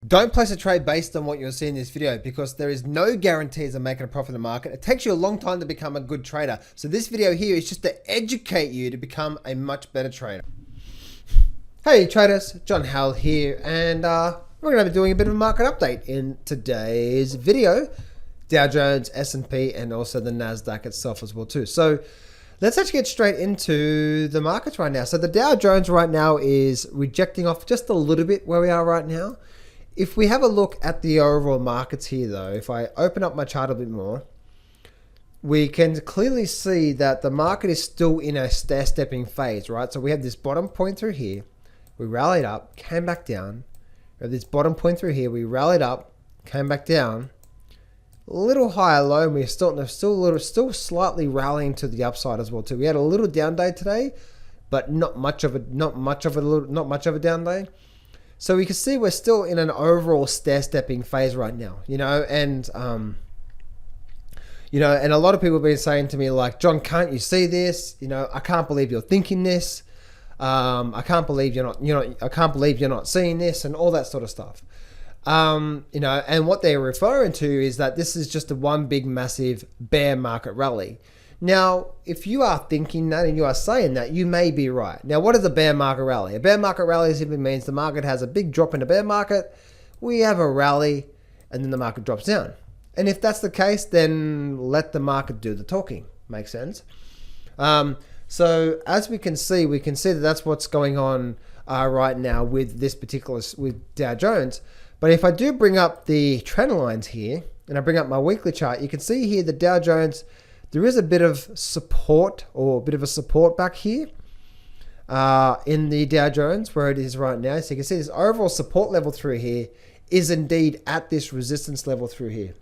Don't place a trade based on what you're seeing in this video because there is no guarantees of making a profit in the market. It takes you a long time to become a good trader. So this video here is just to educate you to become a much better trader. Hey traders, John Howell here, and we're going to be doing a bit of a market update in today's video. Dow Jones, S&P, and also the Nasdaq itself as well too. So let's actually get straight into the markets right now. So the Dow Jones right now is rejecting off just a little bit where we are right now. If we have a look at the overall markets here though, if I open up my chart a bit more, we can clearly see that the market is still in a stair-stepping phase, right? So we have this bottom point through here. We rallied up, came back down. We have this bottom point through here. We rallied up, came back down. A little higher low, and we're still slightly rallying to the upside as well too. We had a little down day today, but not much of a down day. So we can see we're still in an overall stair-stepping phase right now, and a lot of people have been saying to me like, John, can't you see this? I can't believe you're thinking this. I can't believe you're not seeing this, and all that sort of stuff. And what they're referring to is that this is just a one big massive bear market rally. Now, if you are thinking that and you are saying that, you may be right. Now, what is a bear market rally? A bear market rally simply means the market has a big drop in the bear market. We have a rally and then the market drops down. And if that's the case, then let the market do the talking. Makes sense? So as we can see that that's what's going on right now with this with Dow Jones. But if I do bring up the trend lines here and I bring up my weekly chart, you can see here the Dow Jones, there is a bit of support back here in the Dow Jones where it is right now. So you can see this overall support level through here is indeed at this resistance level through here.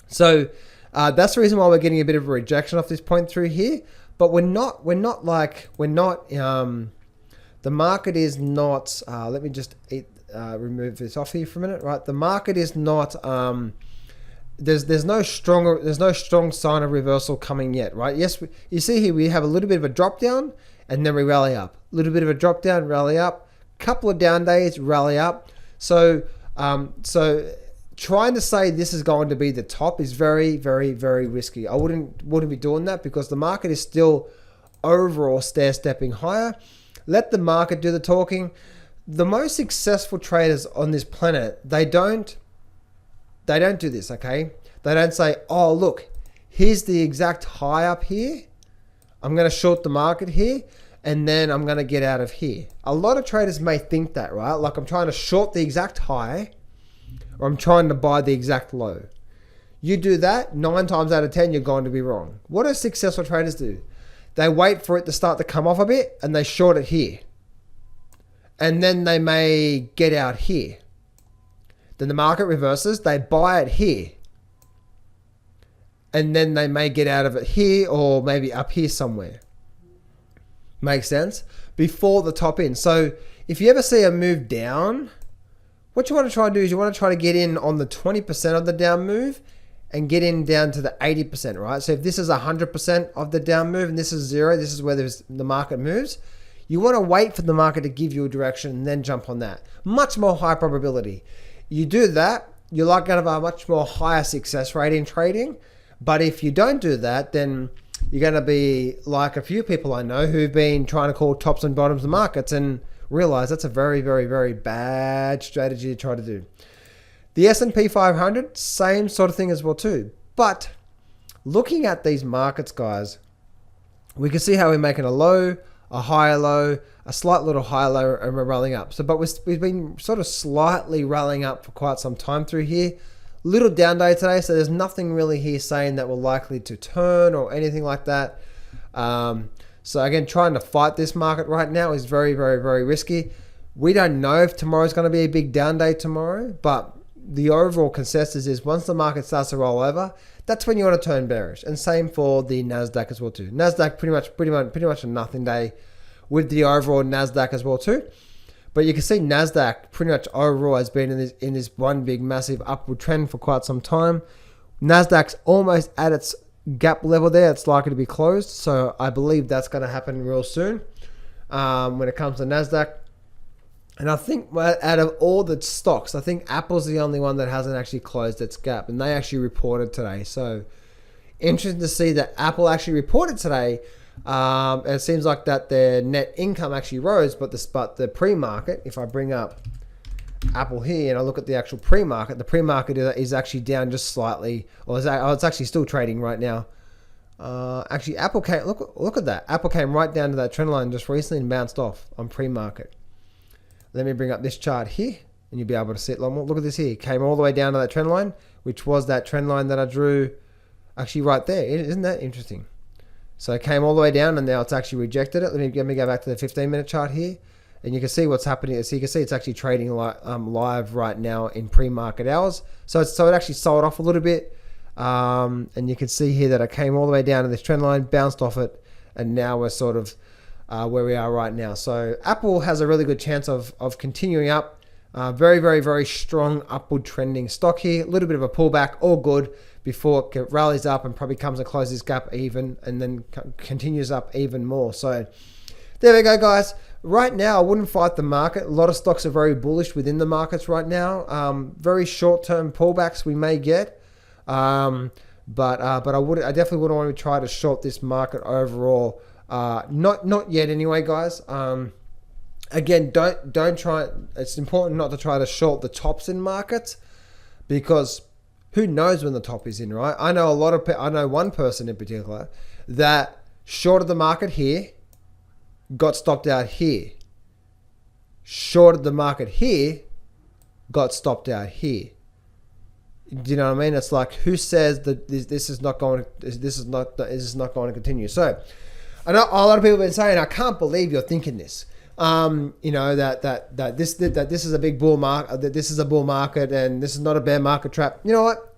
So that's the reason why we're getting a bit of a rejection off this point through here. But the market is not, let me just remove this off here for a minute, right? The market is not, there's no strong sign of reversal coming yet, right? Yes, you see here we have a little bit of a drop down and then we rally up. A little bit of a drop down, rally up. Couple of down days, rally up. So trying to say this is going to be the top is very, very, very risky. I wouldn't be doing that because the market is still overall stair-stepping higher. Let the market do the talking. The most successful traders on this planet, they don't do this, okay? They don't say, oh, look, here's the exact high up here. I'm going to short the market here, and then I'm going to get out of here. A lot of traders may think that, right? Like I'm trying to short the exact high, or I'm trying to buy the exact low. You do that, 9 times out of 10, you're going to be wrong. What do successful traders do? They wait for it to start to come off a bit, and they short it here. And then they may get out here. Then the market reverses, they buy it here. And then they may get out of it here or maybe up here somewhere. Makes sense? Before the top end. So if you ever see a move down, what you want to try to do is you want to try to get in on the 20% of the down move and get in down to the 80%, right? So if this is 100% of the down move and this is 0, this is where the market moves. You want to wait for the market to give you a direction and then jump on that. Much more high probability. You do that, you're like going to have a much more higher success rate in trading. But if you don't do that, then you're going to be like a few people I know who've been trying to call tops and bottoms of markets and realize that's a very, very, very bad strategy to try to do. The SP500, same sort of thing as well too. But looking at these markets, guys, we can see how we're making a low, a higher low, a slight little higher low, and we're rallying up. So, but we've been sort of slightly rallying up for quite some time through here. Little down day today, so there's nothing really here saying that we're likely to turn or anything like that. So again, trying to fight this market right now is very, very, very risky. We don't know if tomorrow's going to be a big down day tomorrow, but the overall consensus is once the market starts to roll over, that's when you want to turn bearish. And same for the Nasdaq as well too. Nasdaq pretty much a nothing day with the overall Nasdaq as well too. But you can see Nasdaq pretty much overall has been in this one big massive upward trend for quite some time. Nasdaq's almost at its gap level there. It's likely to be closed. So I believe that's going to happen real soon when it comes to Nasdaq. And I think out of all the stocks, I think Apple's the only one that hasn't actually closed its gap. And they actually reported today. So interesting to see that Apple actually reported today. And it seems like that their net income actually rose, but the pre-market, if I bring up Apple here and I look at the actual pre-market, the pre-market is actually down just slightly. Or it's actually still trading right now. Actually, Apple came, look at that. Apple came right down to that trend line just recently and bounced off on pre-market. Let me bring up this chart here and you'll be able to see it a lot more. Look at this here. Came all the way down to that trend line, which was that trend line that I drew actually right there. Isn't that interesting? So it came all the way down and now it's actually rejected it. Let me go back to the 15-minute chart here and you can see what's happening. So you can see it's actually trading live right now in pre-market hours. So it actually sold off a little bit. And you can see here that it came all the way down to this trend line, bounced off it, and now we're sort of where we are right now. So Apple has a really good chance of continuing up. Very, very, very strong upward trending stock here. A little bit of a pullback, all good, before it rallies up and probably comes and closes this gap even, and then continues up even more. So there we go, guys. Right now, I wouldn't fight the market. A lot of stocks are very bullish within the markets right now. Very short-term pullbacks we may get. But I definitely wouldn't want to try to short this market overall. Not yet anyway, guys. Again, don't try. It's important not to try to short the tops in markets because who knows when the top is in, right? I know one person in particular that shorted the market here, got stopped out here. Shorted the market here, got stopped out here. Do you know what I mean? It's like, who says that this is not going to continue? So I know a lot of people have been saying, I can't believe you're thinking this. That this is a big bull market, that this is a bull market and this is not a bear market trap. You know what?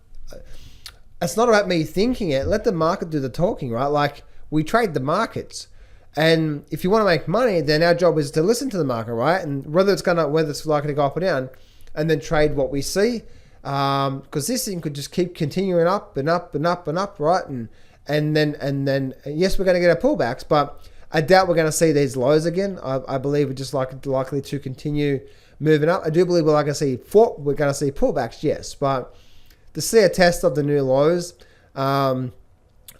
It's not about me thinking it. Let the market do the talking, right? Like, we trade the markets. And if you want to make money, then our job is to listen to the market, right? And whether it's likely to go up or down, and then trade what we see. Because this thing could just keep continuing up and up and up and up, right? And then yes, we're going to get our pullbacks, but I doubt we're going to see these lows again. I believe we're just likely to continue moving up. I do believe we're going to see pullbacks, yes, but to see a test of the new lows, I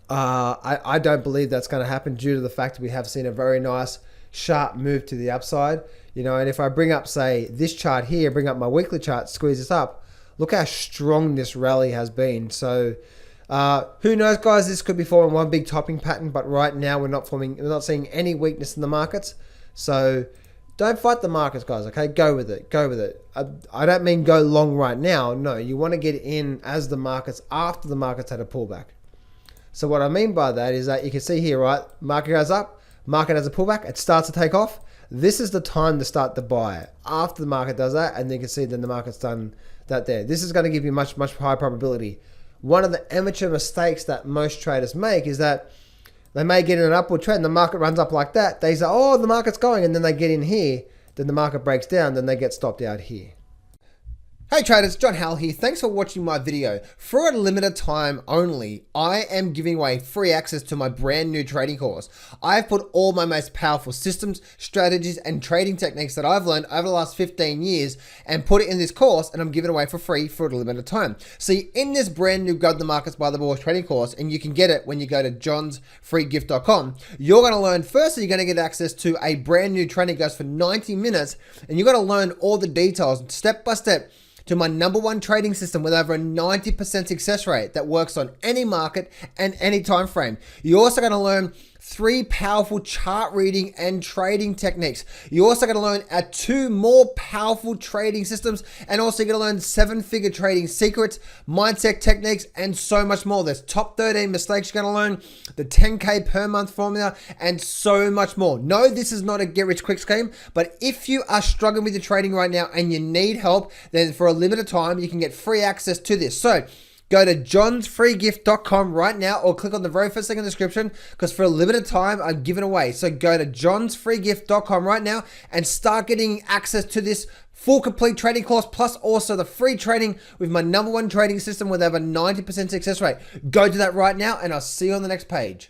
don't believe that's going to happen due to the fact that we have seen a very nice sharp move to the upside. And if I bring up, say, this chart here, bring up my weekly chart, squeeze this up, look how strong this rally has been. So who knows, guys? This could be forming one big topping pattern, but right now we're not seeing any weakness in the markets. So don't fight the markets, guys. Okay, go with it. I don't mean go long right now. No, you want to get in as after the markets had a pullback. So what I mean by that is that you can see here, right? Market goes up, market has a pullback, it starts to take off. This is the time to start to buy it. After the market does that, and then you can see then the market's done that there. This is going to give you much, much higher probability. One of the amateur mistakes that most traders make is that they may get in an upward trend, the market runs up like that. They say, oh, the market's going, and then they get in here, then the market breaks down, then they get stopped out here. Hey traders, John Howell here. Thanks for watching my video. For a limited time only, I am giving away free access to my brand new trading course. I've put all my most powerful systems, strategies, and trading techniques that I've learned over the last 15 years and put it in this course, and I'm giving it away for free for a limited time. See, in this brand new Go the Markets by the Balls trading course, and you can get it when you go to johnsfreegift.com, you're going to learn, firstly, you're going to get access to a brand new training that goes for 90 minutes, and you're going to learn all the details step by step to my #1 trading system with over a 90% success rate that works on any market and any time frame. You're also going to learn 3 powerful chart reading and trading techniques. You're also going to learn 2 more powerful trading systems, and also you're going to learn 7-figure trading secrets, mindset techniques, and so much more. There's top 13 mistakes you're going to learn, the 10K per month formula, and so much more. No, this is not a get-rich-quick scheme, but if you are struggling with your trading right now and you need help, then for a limited time, you can get free access to this. So go to johnsfreegift.com right now, or click on the very first thing in the description, because for a limited time, I'm giving away. So go to johnsfreegift.com right now and start getting access to this full complete trading course, plus also the free training with my #1 trading system with over 90% success rate. Go to that right now, and I'll see you on the next page.